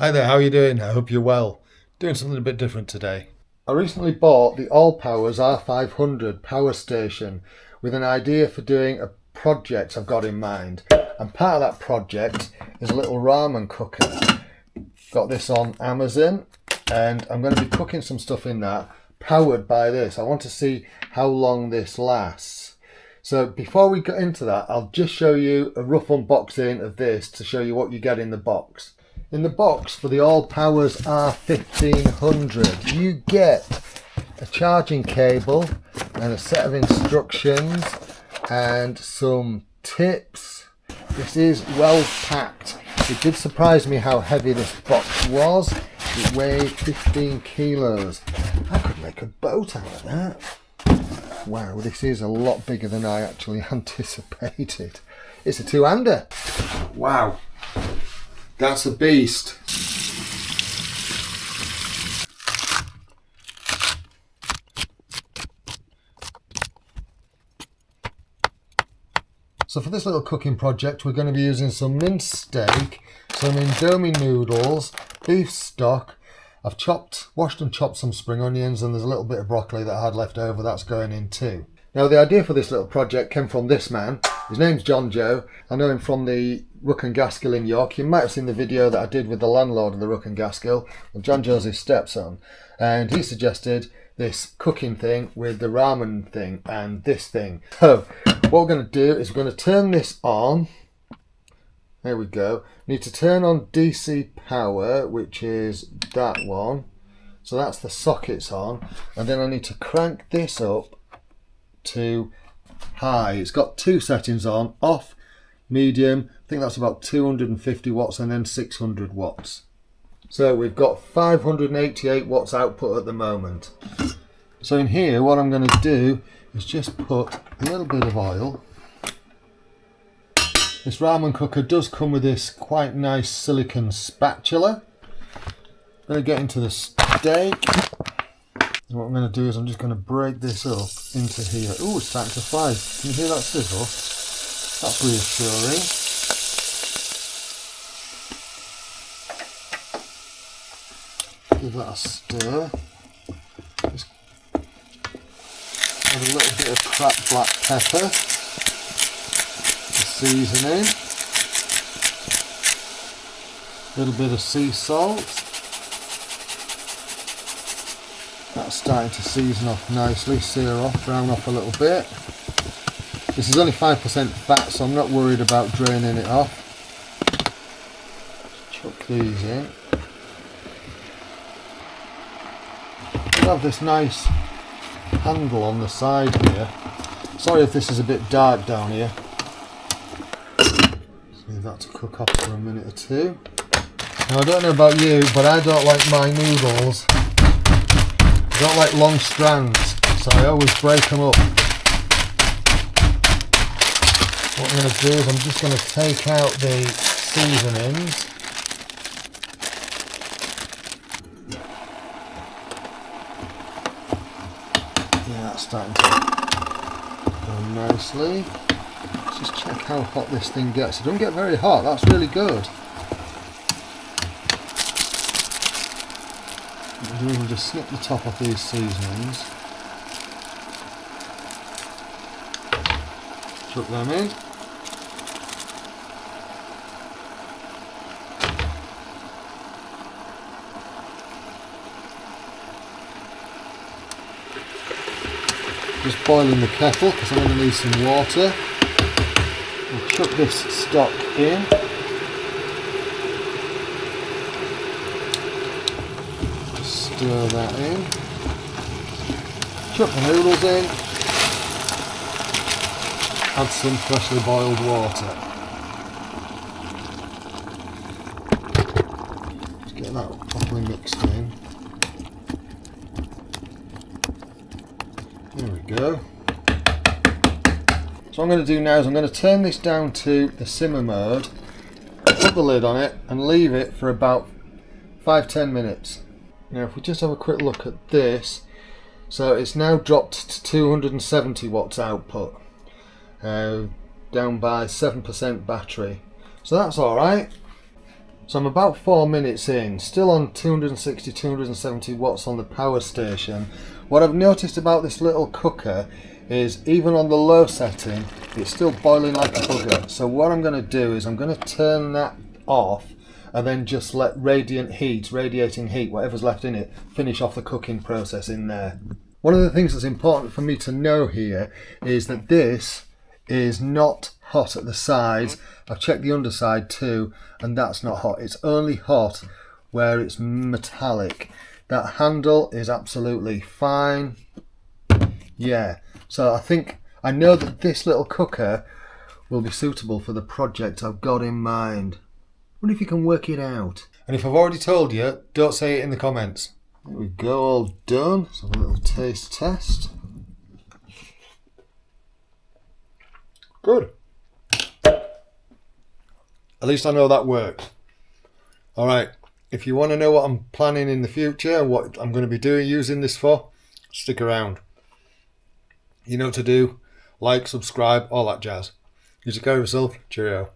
Hi there, how are you doing? I hope you're well. Doing something a bit different today. I recently bought the Allpowers R1500 power station with an idea for doing a project I've got in mind. And part of that project is a little ramen cooker. Got this on Amazon and I'm going to be cooking some stuff in that powered by this. I want to see how long this lasts. So before we get into that, I'll just show you a rough unboxing of this to show you what you get in the box. In the box for the Allpowers R1500, you get a charging cable and a set of instructions and some tips. This is well packed. It did surprise me how heavy this box was. It weighed 15 kilos. I could make a boat out of that. Wow, this is a lot bigger than I actually anticipated. It's a two-hander. Wow. That's a beast. So for this little cooking project, we're going to be using some minced steak, some Indomie noodles, beef stock. I've washed and chopped some spring onions, and there's a little bit of broccoli that I had left over that's going in too. Now the idea for this little project came from this man. His name's John Joe. I know him from the Rook Gaskill in York. You might have seen the video that I did with the landlord of the Rook Gaskill. Well, John Joe's his stepson. And he suggested this cooking thing with the ramen thing and this thing. So what we're going to do is we're going to turn this on. There we go. Need to turn on DC power, which is that one. So that's the sockets on. And then I need to crank this up to high. It's got two settings on, off, medium. I think that's about 250 watts and then 600 watts. So we've got 588 watts output at the moment. So in here what I'm going to do is just put a little bit of oil. This ramen cooker does come with this quite nice silicone spatula. I'm going to get into the steak. And what I'm going to do is I'm just going to break this up into here. Oh, it's starting to fry. Can you hear that sizzle? That's reassuring. Give that a stir. Just add a little bit of cracked black pepper. The seasoning. A little bit of sea salt. That's starting to season off nicely, sear off, brown off a little bit. This is only 5% fat, so I'm not worried about draining it off. Chuck these in. We have this nice handle on the side here. Sorry if this is a bit dark down here. Just leave that to cook off for a minute or two. Now I don't know about you, but I don't like my noodles. I don't like long strands, so I always break them up. What I'm going to do is I'm just going to take out the seasonings. Yeah, that's starting to go nicely. Let's just check how hot this thing gets. It doesn't get very hot, that's really good. We'll just snip the top off these seasonings. Chuck them in. Just boiling the kettle because I'm going to need some water. We'll chuck this stock in. Stir that in. Chuck the noodles in. Add some freshly boiled water. Just get that properly mixed in. There we go. So what I'm going to do now is I'm going to turn this down to the simmer mode, put the lid on it and leave it for about 5-10 minutes. Now if we just have a quick look at this, so it's now dropped to 270 watts output, down by 7% battery, so that's alright. So I'm about 4 minutes in, still on 260, 270 watts on the power station. What I've noticed about this little cooker is even on the low setting, it's still boiling like a bugger. So what I'm going to do is I'm going to turn that off and then just let radiating heat, whatever's left in it, finish off the cooking process in there. One of the things that's important for me to know here is that this is not hot at the sides. I've checked the underside too, and that's not hot. It's only hot where it's metallic. That handle is absolutely fine. Yeah, so I know that this little cooker will be suitable for the project I've got in mind. Wonder if you can work it out. And if I've already told you, don't say it in the comments. There we go, all done. Let's have a little taste test. Good. At least I know that works. Alright, if you want to know what I'm planning in the future and what I'm going to be doing using this for, stick around. You know what to do. Like, subscribe, all that jazz. You take care of yourself. Cheerio.